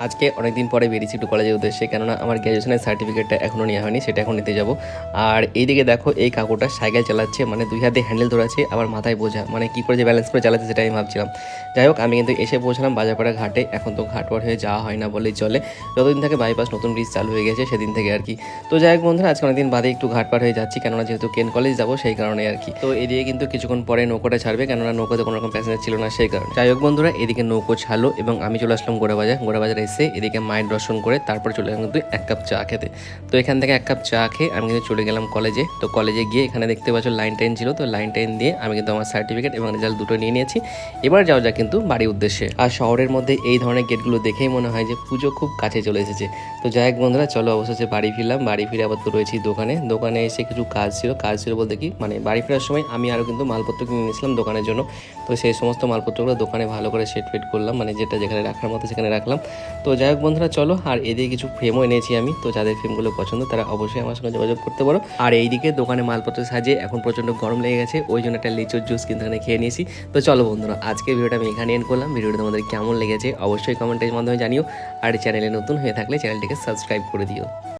আজকে অনেকদিন পরে বেরিয়েছি একটু কলেজের উদ্দেশ্যে, কেননা আমার গ্র্যাজুয়েশনের সার্টিফিকেটটা এখনও নেওয়া হয়নি, সেটা এখন নিতে যাব। আর এইদিকে দেখো এই কাকুটা সাইকেল চালাচ্ছে, মানে দুই হাতে হ্যান্ডেল ধরেছে, আবার মাথায় বোঝা, মানে কী করে যে ব্যালেন্স করে চালাচ্ছে সেটা আমি ভাবছিলাম। যাই হোক, আমি কিন্তু এসে পৌঁছলাম বাজারপাড়া ঘাটে। এখন তো ঘাট পার হয়ে যাওয়া হয় না বললেই চলে, যতদিন থেকে বাইপাস নতুন ব্রিজ চালু হয়ে গেছে সেদিন থেকে আর কি। তো যাই হোক বন্ধুরা, আজকে অনেকদিন বাদে একটু ঘাট পার হয়ে যাচ্ছি, কেননা যেহেতু কেন কলেজ যাবো সেই কারণে আর কি। তো এদিকে কিন্তু কিছুক্ষণ পরে নৌকোটা ছাড়বে, কেননা নৌকোতে কোনো রকম প্যাসেঞ্জার ছিল না সেই কারণে। যাই হোক বন্ধুরা, এদিকে নৌকো ছাড়লো এবং আমি চলে আসলাম গোড়াবাজার এসে এদিকে মায়ের দর্শন করে তারপর চলে গেলাম কিন্তু এক কাপ চা খেতে। তো এখান থেকে এক কাপ চা খেয়ে আমি কিন্তু চলে গেলাম কলেজে। তো কলেজে গিয়ে এখানে দেখতে পাচ্ছ লাইন টাইন ছিল, তো লাইন টাইন দিয়ে আমি কিন্তু আমার সার্টিফিকেট এবং রেজাল্ট দুটো নিয়ে নিয়েছি। এবার যাওয়া যাক কিন্তু বাড়ির উদ্দেশ্যে। আর শহরের মধ্যে এই ধরনের গেটগুলো দেখেই মনে হয় যে পুজো খুব কাছে চলে এসেছে। তো যাই হোক বন্ধুরা, চলো অবশেষে বাড়ি ফিরলাম। বাড়ি ফিরে আবার তো রয়েছি দোকানে এসে কিছু কাজ ছিল বলতে কি, মানে বাড়ি ফেরার সময় আমি আরও কিন্তু মালপত্র কিনে নিয়েছিলাম দোকানের জন্য। তো সেই সমস্ত মালপত্রগুলো দোকানে ভালো করে সেট ফেট করলাম, মানে যেটা যেখানে রাখার মতো সেখানে রাখলাম। তো যাই হোক বন্ধুরা, চলো। আর এদিকে কিছু ফ্রেমও এনেছি আমি, তো যাদের ফ্রেমগুলো পছন্দ তারা অবশ্যই আমার সঙ্গে যোগাযোগ করতে পারো। আর এইদিকে দোকানে মালপত্র সাজিয়ে এখন প্রচণ্ড গরম লেগে গেছে, ওই জন্য একটা লিচুর জুস কিন্তু এখানে খেয়ে নিয়েছি। তো চলো বন্ধুরা, আজকে ভিডিওটা আমি এখানে এন্ড করলাম। ভিডিওটা তোমাদের কেমন লেগেছে অবশ্যই কমেন্টের মাধ্যমে জানিও। আর চ্যানেলে নতুন হয়ে থাকলে চ্যানেলটিকে সাবস্ক্রাইব করে দিও।